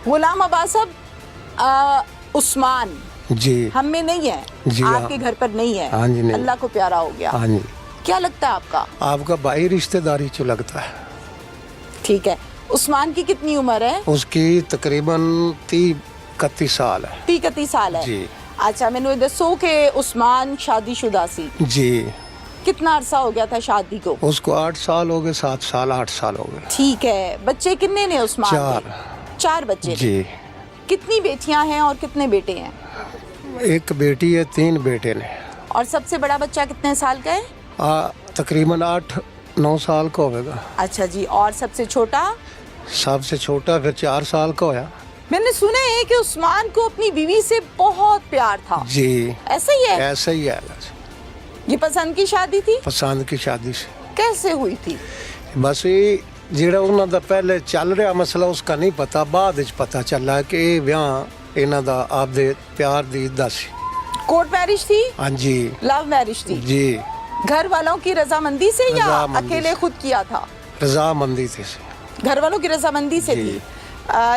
गुलाम अब्बास साहब, उस्मान जी हम में नहीं है जी, आपके घर पर नहीं है। हाँ जी, नहीं। अल्लाह को प्यारा हो गया। हाँ जी, क्या लगता है आपका? आपका भाई रिश्तेदारी चो लगता है। ठीक है। उस्मान की कितनी उम्र है? उसकी तकरीबन 30-31 साल है 30 साल है जी। अच्छा, मैंने दसो कि उस्मान शादीशुदा सी, जी। कितना अरसा हो गया था शादी को? उसको 8 साल हो गए, 7 साल 8 साल हो गए। ठीक है। बच्चे कितने ने उस्मान के? 4 बच्चे ने। जी। कितनी बेटियां हैं और कितने बेटे हैं? एक बेटी है, 3 बेटे ने। और सबसे बड़ा बच्चा कितने साल का है? तकरीबन 8-9 साल का होगा। अच्छा जी। और सबसे छोटा? सबसे छोटा फिर 4 साल का होया। मैंने सुना है कि उस्मान को अपनी बीवी से बहुत प्यार था। जी ऐसा ही है? ऐसा ही है। ये पसंद की शादी थी? पसंद की शादी से कैसे हुई थी? बस ये ਜਿਹੜਾ ਉਹਨਾਂ ਦਾ ਪਹਿਲੇ ਚੱਲ ਰਿਹਾ ਮਸਲਾ ਉਸਕਾ ਨਹੀਂ ਪਤਾ, ਬਾਅਦ ਵਿੱਚ ਪਤਾ ਚੱਲਾ ਕਿ ਇਹ ਵਿਆਹ ਇਹਨਾਂ ਦਾ ਆਪਦੇ ਪਿਆਰ ਦੀ ਇੱਜ਼ਤ ਸੀ। कोर्ट मैरिज थी? ਹਾਂਜੀ लव मैरिज थी? जी। घर वालों की रजामंदी से या रजामंदी अकेले से। खुद किया था? रजामंदी थे। घर वालों की रजामंदी से जी। थी।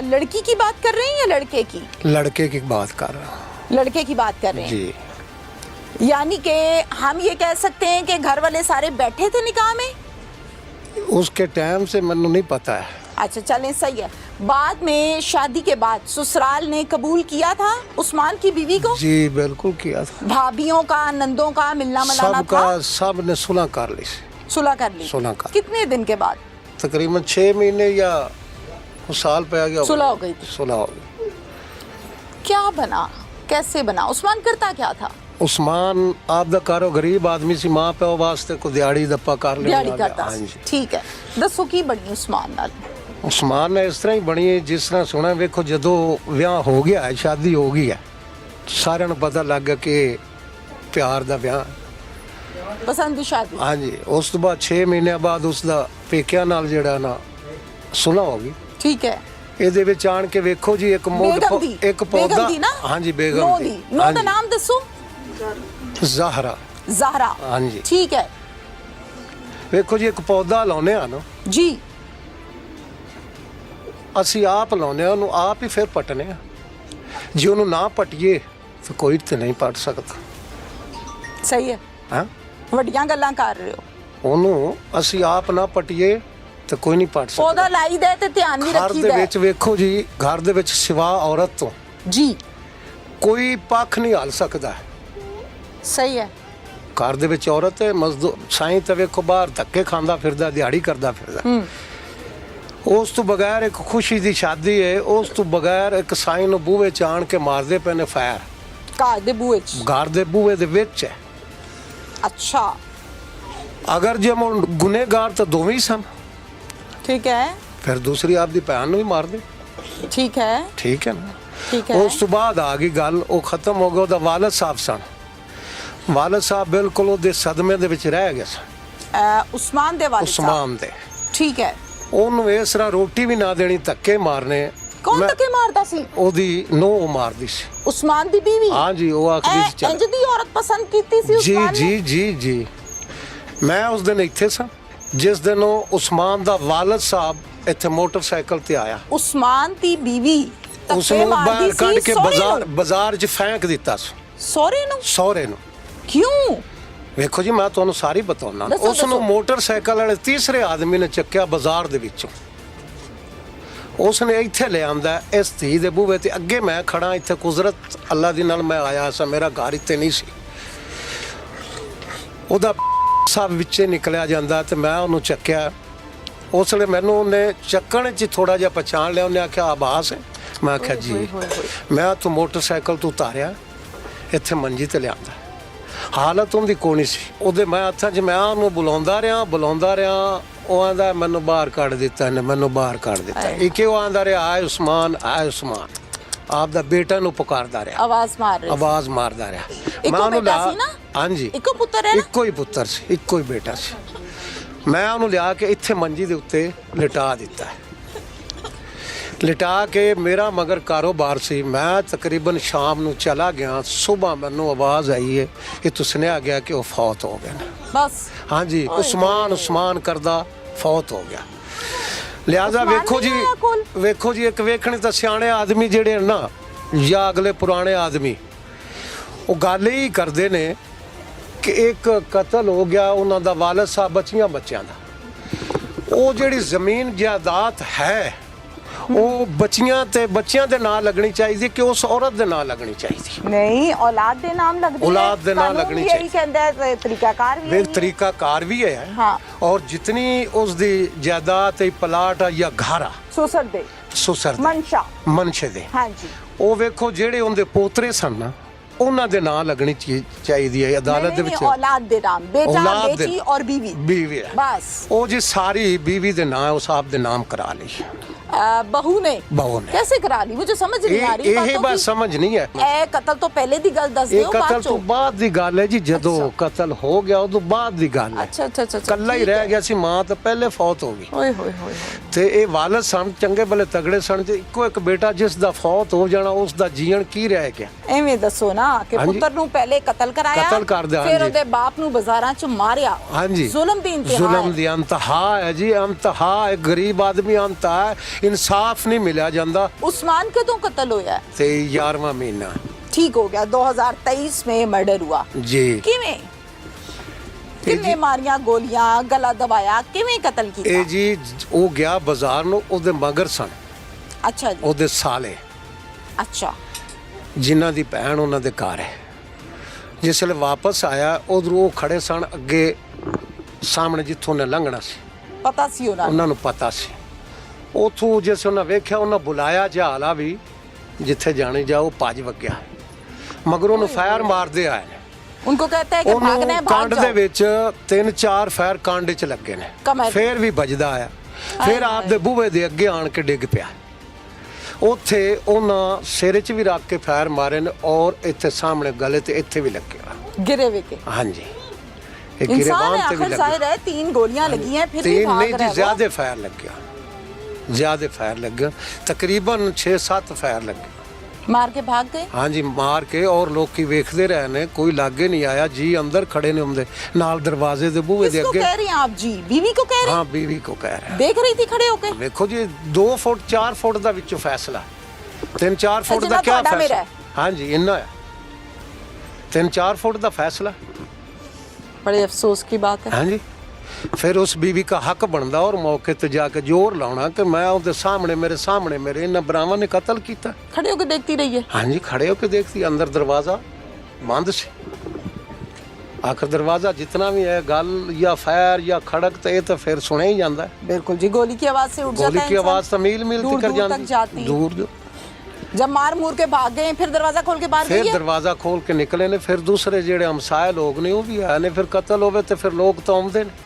लड़की की बात कर रहे हैं या लड़के की? लड़के की बात कर रहा हूँ। लड़के की बात कर रहे हैं। जी। यानी कि हम ये कह सकते हैं कि घर वाले सारे बैठे थे निकाह में? उसके टाइम से मैंने नहीं पता है। अच्छा चलें, सही है। बाद में शादी के बाद ससुराल ने कबूल किया था उस्मान की बीवी को? जी बिल्कुल किया था। भाभियों का, नंदों का मिलना मलाना सबका था? सब ने सुलह कर ली। सुलह कर ली? सुलह कर। कितने दिन के बाद? तकरीबन 6 महीने या साल पे आ गया। सुलह हो गई थी? सुलह हो गई। क्या बना, कैसे बना? उस्मान करता क्या था? उस्मान आपदा कारो गरीब आदमी सी, मां प्यो वास्ते को दिहाड़ी दप्पा कर ले। दिहाड़ी करता हाँ ਸੀ। जी। ठीक है। दसो की बनी उस्मान नाल? उस्मान ने इस तरह ही बनी है जिस तरह सुना। वेखो जदों विआह हो गया है, शादी हो गई है, साਰਿਆਂ ਨੂੰ पता लग गया कि प्यार ਦਾ ਵਿਆਹ। पसंद की शादी? हाँ जी। उस तो बाद 6 ਮਹੀਨੇ ਬਾਅਦ ਉਸਦਾ ਪੇਕਿਆਂ ਨਾਲ ਜਿਹੜਾ ਨਾ ਸੁਲਹ ਹੋ ਗਈ। ठीक है। ਇਹਦੇ ਵਿੱਚ ਆਣ ਕੇ ਵੇਖੋ ਜੀ ਇੱਕ बेगम दी? ਇੱਕ ਪੌਦਾ। बेगम दी ना? हाँ जी बेगम नो दी। दी। नो हाँ दा जी। नाम दसो। ज़हरा। ज़हरा। हाँ जी। ठीक है ਵੇਖੋ ਜੀ ਇੱਕ ਪੌਦਾ ਲਾਉਨੇ ਆ ਨਾ जी। ਅਸੀਂ ਆਪ ਲਾਉਨੇ ਆ, ਉਹਨੂੰ ਆਪ ਹੀ ਫਿਰ ਪਟਨੇ ਆ। ਜੇ ਉਹਨੂੰ ਨਾ ਪਟੀਏ ਤਾਂ ਕੋਈ ਤੇ ਨਹੀਂ ਪਟ ਸਕਦਾ। सही है। ਹਾਂ ਵੱਡੀਆਂ ਗੱਲਾਂ ਕਰ ਰਹੇ ਹੋ। ਉਹਨੂੰ ਅਸੀਂ ਆਪ ਨਾ ਪਟੀਏ ਤਾਂ ਕੋਈ ਨਹੀਂ ਪਟ ਪੌਦਾ ਸਕਦਾ। ਲਾਈਦਾ ਤੇ ਧਿਆਨ ਵੀ ਘਰ ਰੱਖੀਦਾ ਦੇ ਹੈ। ਵਿੱਚ ਵੇਖੋ ਜੀ, ਘਰ ਦੇ ਵਿੱਚ ਸਿਵਾ ਔਰਤ ਤੋਂ जी ਕੋਈ ਪੱਖ ਨਹੀਂ ਹਲ ਸਕਦਾ। सही है। ਘਰ ਦੇ ਵਿੱਚ ਔਰਤ ਹੈ, ਮਜ਼ਦੂਰ ਸਾਈਂ ਤਾਂ ਵੇਖੋ ਬਾਹਰ ਧੱਕੇ ਖਾਂਦਾ ਫਿਰਦਾ, ਦਿਹਾੜੀ ਕਰਦਾ ਫਿਰਦਾ। ਉਸ ਤੋਂ ਬਗੈਰ ਇੱਕ ਖੁਸ਼ੀ ਦੀ ਸ਼ਾਦੀ ਹੈ, ਉਸ ਤੋਂ ਬਗੈਰ ਇੱਕ ਸਾਈਂ ਨੂੰ ਬੂਹੇ ਚ ਆਣ ਕੇ ਮਾਰਦੇ ਪਏ ਨੇ ਫਾਇਰ। ਘਰ ਦੇ ਬੂਹੇ 'ਚ? ਘਰ ਦੇ ਬੂਹੇ ਦੇ ਵਿੱਚ ਹੈ। अच्छा ਅਗਰ ਜੇ ਗੁਨੇਗਾਰ ਤਾਂ ਦੋਵੇਂ ਹੀ ਸਨ, ठीक है। ਫਿਰ ਦੂਸਰੀ ਆਪਦੀ ਭੈਣ ਨੂੰ ਵੀ ਮਾਰ ਦੇ। ठीक है। ਠੀਕ ਹੈ ਨਾ। ठीक है। ਉਸ ਤੋਂ ਬਾਅਦ ਆ ਗਈ ਗੱਲ, ਉਹ ਖਤਮ ਹੋ ਗਿਆ। ਉਹਦਾ ਵਾਲਦ ਸਾਹਿਬ ਸਨ। ਵਾਲਦ ਸਾਹਿਬ ਬਿਲਕੁਲ ਉਹਦੇ ਸਦਮੇ ਦੇ ਵਿੱਚ ਰਹਿ ਗਏ ਸਨ। उस्मान दे वालिद साहब? ਉਸਮਾਨ ਦੇ। ठीक है। ਉਹਨੂੰ ਇਸ ਤਰ੍ਹਾਂ ਰੋਟੀ ਵੀ ਨਾ ਦੇਣੀ, ਧੱਕੇ ਮਾਰਨੇ। कौन मैं- धक्के मारता सी? ਉਹਦੀ ਨੂੰਹ ਮਾਰਦੀ ਸੀ। उस्मान दी बीवी? ਹਾਂ ਜੀ। ਉਹ ਆਖਦੀ ਸੀ ਚੱਲ। इंज दी औरत पसंद कीती सी ਜੀ उस्मान ने? ਜੀ ਜੀ ਜੀ। ਮੈਂ ਉਸ ਦਿਨ ਇੱਥੇ ਸਾਂ ਜਿਸ ਦਿਨ ਉਹ ਉਸਮਾਨ ਦਾ ਵਾਲਦ ਸਾਹਿਬ ਇੱਥੇ ਮੋਟਰਸਾਈਕਲ ਤੇ ਆਇਆ। उस्मान दी बीवी ਉਸ धक्के ਨੂੰ मारदी ਬਾਹਰ सी ਕੱਢ ਕੇ सौहरे ਬਾਜ਼ਾਰ 'ਚ ਫੈਂਕ ਦਿੱਤਾ ਸੀ। सौहरे नु? ਸਹੁਰੇ ਨੂੰ। क्यों? ਵੇਖੋ ਜੀ ਮੈਂ ਤੁਹਾਨੂੰ ਸਾਰੀ ਬਤਾਉਣਾ। ਦੱਸੋ, ਉਸ ਨੂੰ ਦੱਸੋ। ਮੋਟਰਸਾਈਕਲ ਵਾਲੇ ਤੀਸਰੇ ਆਦਮੀ ਨੇ ਚੱਕਿਆ ਬਾਜ਼ਾਰ ਦੇ ਵਿੱਚੋਂ। ਉਸ ਨੇ ਇੱਥੇ ਲੈ ਆਂਦਾ ਇਸ ਧੀ ਦੇ ਬੂਹੇ ਤੇ। ਅੱਗੇ ਮੈਂ ਖੜਾ ਇੱਥੇ, ਕੁਦਰਤ ਅੱਲਾ ਦੀ ਨਾਲ ਮੈਂ ਆਇਆ ਸਾਂ, ਮੇਰਾ ਘਰ ਇੱਥੇ ਨਹੀਂ ਸੀ। ਉਹਦਾ ਸਭ ਵਿੱਚੇ ਨਿਕਲਿਆ ਜਾਂਦਾ ਤੇ ਮੈਂ ਉਹਨੂੰ ਚੱਕਿਆ। ਉਸ ਵੇਲੇ ਮੈਨੂੰ ਉਹਨੇ ਚੱਕਣ 'ਚ ਥੋੜਾ ਜਿਹਾ ਪਛਾਣ ਲਿਆ। ਉਹਨੇ ਆਖਿਆ ਆਬਾਸ ਹੈ। ਮੈਂ ਆਖਿਆ ਜੀ। ਮੈਂ ਤੂੰ ਮੋਟਰਸਾਈਕਲ ਤੋਂ ਉਤਾਰਿਆ, ਇੱਥੇ ਮੰਜੀ ਤੇ ਲਿਆਂਦਾ। ਹਾਲਤ ਉਹਦੀ ਕੋਣੀ ਸੀ। ਉਹਦੇ ਮੈਂ ਹੱਥਾਂ 'ਚ ਮੈਂ ਉਹਨੂੰ ਬੁਲਾਉਂਦਾ ਰਿਹਾ। ਉਹ ਆਂਦਾ ਮੈਨੂੰ ਬਾਹਰ ਕੱਢ ਦਿੱਤਾ ਇਹਨੇ, ਮੈਨੂੰ ਬਾਹਰ ਕੱਢ ਦਿੱਤਾ। ਇੱਕ ਉਹ ਆਂਦਾ ਰਿਹਾ ਆਏ ਉਸਮਾਨ, ਆਏ ਉਸਮਾਨ। ਆਪਦਾ ਬੇਟਾ ਨੂੰ ਪੁਕਾਰਦਾ ਰਿਹਾ, आवाज मार रहे? ਆਵਾਜ਼ ਮਾਰਦਾ ਰਿਹਾ। ਇੱਕੋ ਉਹਨੂੰ ਬੇਟਾ ਲਿਆ- ਸੀ ਨਾ? ਹਾਂਜੀ ਇੱਕੋ ਪੁੱਤਰ ਹੈ ਨਾ? ਇੱਕੋ ਹੀ ਪੁੱਤਰ ਸੀ, ਇੱਕੋ ਹੀ ਬੇਟਾ ਸੀ। ਮੈਂ ਉਹਨੂੰ ਲਿਆ ਕੇ ਇੱਥੇ ਮੰਜੀ ਦੇ ਉੱਤੇ ਲਿਟਾ ਦਿੱਤਾ। ਲਿਟਾ ਕੇ ਮੇਰਾ ਮਗਰ ਕਾਰੋਬਾਰ ਸੀ। ਮੈਂ ਤਕਰੀਬਨ ਸ਼ਾਮ ਨੂੰ ਚਲਾ ਗਿਆ। ਸਵੇਰ ਮੈਨੂੰ ਆਵਾਜ਼ ਆਈ ਹੈ ਕਿ ਸੁਣਿਆ ਗਿਆ ਕਿ ਉਹ ਫੌਤ ਹੋ ਗਏ ਨੇ। बस हाँ जी। उस्मान करदा फौत हो गया। ਲਿਆਜ਼ਾ ਉਸਮਾਨ ਵੇਖੋ ਜੀ ਨਹੀਂ ਆਇਆ ਕੋਲ? ਵੇਖੋ ਜੀ, ਇੱਕ ਵੇਖਣੇ ਤਾਂ ਸਿਆਣੇ ਆਦਮੀ ਜਿਹੜੇ ਨੇ ਨਾ, ਜਾਂ ਅਗਲੇ ਪੁਰਾਣੇ ਆਦਮੀ, ਉਹ ਗੱਲ ਹੀ ਕਰਦੇ ਨੇ ਕਿ ਇੱਕ ਕਤਲ ਹੋ ਗਿਆ ਉਹਨਾਂ ਦਾ ਵਾਲਿਦ ਸਾਹਿਬ ਬੱਚਿਆਂ ਦਾ, ਉਹ ਜਿਹੜੀ ਜ਼ਮੀਨ ਜਾਇਦਾਦ ਹੈ ਉਹ ਬੱਚਿਆਂ ਦੇ ਨਾਂ ਲੱਗਣੀ ਚਾਹੀਦੀ ਕਿ ਉਸ ਔਰਤ ਦੇ ਨਾਂ ਲੱਗਣੀ ਚਾਹੀਦੀ? ਨਹੀਂ, ਔਲਾਦ ਦੇ ਨਾਮ ਲੱਗਦੇ हैं। औलाद दे नाम कानून लगनी भी यही कहता है, तरीकाकार भी ਵੇ यही है। ਤਰੀਕਾਕਾਰ ਵੀ ਹੈ। हाँ। ਔਰ ਜਿਤਨੀ ਉਸ ਦੀ ਜਾਇਦਾਦ ਹੈ, ਪਲਾਟ ਆ ਜਾਂ ਘਰ ਆ, सुसर दे, ਸੁਸਰ मंशा। ਮਨਸ਼ੇ ਦੇ, हाँ जी। ਉਹ ਵੇਖੋ ਜਿਹੜੇ ਉਹਦੇ ਪੋਤਰੇ ਸਨ ਨਾ, ਉਹਨਾਂ ਦੇ ਨਾਂ ਲੱਗਣੀ ਚਾਹੀਦੀ ਹੈ ਅਦਾਲਤ ਦੇ ਵਿੱਚ। औलाद दे नाम, बेटा, औलाद दे- बेटी और बीवी। बीवी है। बस। ਉਹ ਜੀ ਸਾਰੀ बीवी ਦੇ ਨਾਂ ਉਸ ਆਪ ਦੇ ਨਾਮ ਕਰਾ ਲਈ। बहू ने बहू ने। कैसे करा ली? मुझे समझ नहीं आ रही ਇਹ बातों ਬਾਤ की। ਸਮਝ ਨਹੀਂ ਹੈ। ਇਹ ਕਤਲ ਤੋਂ ਪਹਿਲੇ ਦੀ ਗੱਲ ਦੱਸ ਇਹ ਦਿਓ, ਕਤਲ ਬਾਅਦ ਤੋਂ ਚੋਂ। ਬਾਅਦ ਦੀ ਗੱਲ ਹੈ ਜੀ, ਜਦੋਂ ਅੱਛਾ। ਕਤਲ ਹੋ ਗਿਆ ਉਦੋਂ ਬਾਅਦ ਦੀ ਗੱਲ ਹੈ। ਅੱਛਾ। ਕੱਲਾ ਹੀ ਠੀਕ ਰਹਿ ਹੈ। ਗਿਆ ਸੀ, ਮਾਂ ਤਾਂ ਪਹਿਲੇ ਫੌਤ ਹੋ ਗਈ। ਓਏ ਹੋਏ ਹੋਏ। ਤੇ ਇਹ ਵਾਲਿਦ ਸਨ ਚੰਗੇ ਭਲੇ ਤਗੜੇ ਸਨ, ਤੇ ਇੱਕੋ ਇੱਕ ਬੇਟਾ ਜਿਸ ਦਾ ਫੌਤ ਹੋ ਜਾਣਾ, ਉਸ ਦਾ ਜੀਣ ਕੀ ਰਹਿ ਗਿਆ? ਐਵੇਂ ਦੱਸੋ ਨਾ ਕਿ ਹਾਂਜੀ। ਪੁੱਤਰ ਨੂੰ ਪਹਿਲੇ ਕਤਲ ਕਰਾਇਆ, ਕਤਲ ਕਰ ਦਿਆ, ਫਿਰ ਹਾਂਜੀ। ਉਹਦੇ ਬਾਪ ਨੂੰ ਬਾਜ਼ਾਰਾਂ 'ਚ ਮਾਰਿਆ। ਹਾਂਜੀ, ਜ਼ੁਲਮ ਦੀ ਇੰਤਹਾ ਜ਼ੁਲਮ ਹੈ। ਦੀ ਇੰਤਹਾ ਹੈ ਜੀ, ਇੰਤਹਾ। ਇੱਕ ਗਰੀਬ ਆਦਮੀ ਇੰਤਹਾ ਹੈ, ਇਨਸਾਫ ਨਹੀਂ ਮਿਲਿਆ ਜਾਂਦਾ। उस्मान कदों कत्ल होया? ਤੇ 11ਵਾਂ ਮਹੀਨਾ ठीक हो गया, 2023 में मर्डर हुआ। ਜੀ। किवें? किन्ने मारियां गोलियां, गला दबाया, किवें कत्ल ਇਹ किया? ਜੀ ਉਹ ਗਿਆ ਬਾਜ਼ਾਰ ਨੂੰ, ਉਹਦੇ ਮਗਰ ਸਨ अच्छा जी। ਉਹਦੇ ਸਾਲੇ, अच्छा। ਜਿਨ੍ਹਾਂ ਦੀ ਭੈਣ ਉਹਨਾਂ ਦੇ ਘਰ ਹੈ। ਜਿਸ ਵੇਲੇ ਵਾਪਸ ਆਇਆ, ਉਧਰੋਂ ਉਹ ਖੜੇ ਸਨ ਅੱਗੇ ਸਾਹਮਣੇ ਜਿੱਥੋਂ ਨੇ ਲੰਘਣਾ ਸੀ, पता सी होना। ਉਹਨਾਂ ਨੂੰ ਪਤਾ ਸੀ। ਉਥੋਂ ਜਿਸ ਉਹਨਾਂ ਵੇਖਿਆ, ਉਹਨਾਂ ਬੁਲਾਇਆ ਜਹਾਲਾ ਵੀ, ਜਿੱਥੇ ਜਾਣੇ ਜਾਓ, ਭੱਜ ਵਗਿਆ। ਮਗਰ ਉਹਨੂੰ ਫਾਇਰ ਮਾਰਦੇ ਆਏ ਨੇ। उनको कहता है कि भागना है, ਉਹਨੂੰ भाग ਕੰਡ ਦੇ जाओ। ਵਿੱਚ 3-4 ਫਾਇਰ ਕੰਡ 'ਚ ਲੱਗੇ ਨੇ, ਕਮਰ। ਫੇਰ ਵੀ ਵੱਜਦਾ ਆਇਆ। ਫਿਰ ਹਾਏ ਆਪਦੇ ਬੂਹੇ ਦੇ ਅੱਗੇ ਆਣ ਕੇ ਡਿੱਗ ਪਿਆ। ਉੱਥੇ ਉਹਨਾਂ ਸਿਰ 'ਚ ਵੀ ਰੱਖ ਕੇ ਫਾਇਰ ਮਾਰੇ ਨੇ, ਔਰ ਇੱਥੇ ਸਾਹਮਣੇ ਗਲੇ ਤੇ ਇੱਥੇ ਵੀ ਲੱਗਿਆ। गिरे हुए के ਹਾਂਜੀ, ਇਹ इंसान है, ਗਿਰੇਬਾਨ ਤੇ ਵੀ आखिर ਲੱਗਿਆ। जाहिर है 3 गोलियां लगी हैं, फिर भी तीन भाग नहीं रहा जी, है वो। ज्यादा फायर लग गया, ज्यादा फायर लग गया। तकरीबन 6-7 फायर लग गए। मार के भाग गए। हाँ जी, मार के। और लोग की वेखते रहे ने, कोई लागे नहीं आया जी। अंदर खड़े ने होंगे नाल दरवाजे दे बूहे दे किसको अगे। कह रही हैं आप जी? बीवी को कह रही हैं? हाँ, बीवी को कह रहे हैं। देख रही थी खड़े होके? देखो जी, 2 फुट 4 फुट ਦਾ ਵਿੱਚੋਂ ਫੈਸਲਾ, 3-4 ਫੁੱਟ ਦਾ ਜਿੰਨਾ ਕੀ ਤੁਹਾਡਾ ਮੇਰਾ ਫੈਸਲਾ? ਹੈ। हाँ जी, ਇੰਨਾ ਹੈ। 3-4 फुट ਦਾ ਫੈਸਲਾ। बड़े अफसोस की बात है। हाँ जी। फिर उस बीवी का हक बनता और मौके ते जाके जोर लाना कि मैं ਉਹਦੇ सामने मेरे इन बरावां ने कत्ल किया। खड़े होके देखती रही है। हाँ जी, खड़े होके देखती। अंदर दरवाजा बंद सी। आखिर दरवाजा जितना भी है, गल या फायर या खड़क, तो ये तो फिर सुने ही जाता है। बिल्कुल जी, गोली की आवाज से उठ जाता गोली है की इंसान। आवाज तो मील दूर तक दूर तक जाती है। दूर। जब मार मूर के भाग गए, फिर दरवाजा खोल के बाहर फिर गई है। दरवाजा खोल के निकले ने। फिर दूसरे जेड़े हमसाए लोग ने वो भी आए ने। फिर कत्ल होवे तो फिर लोग तो आउंदे ने।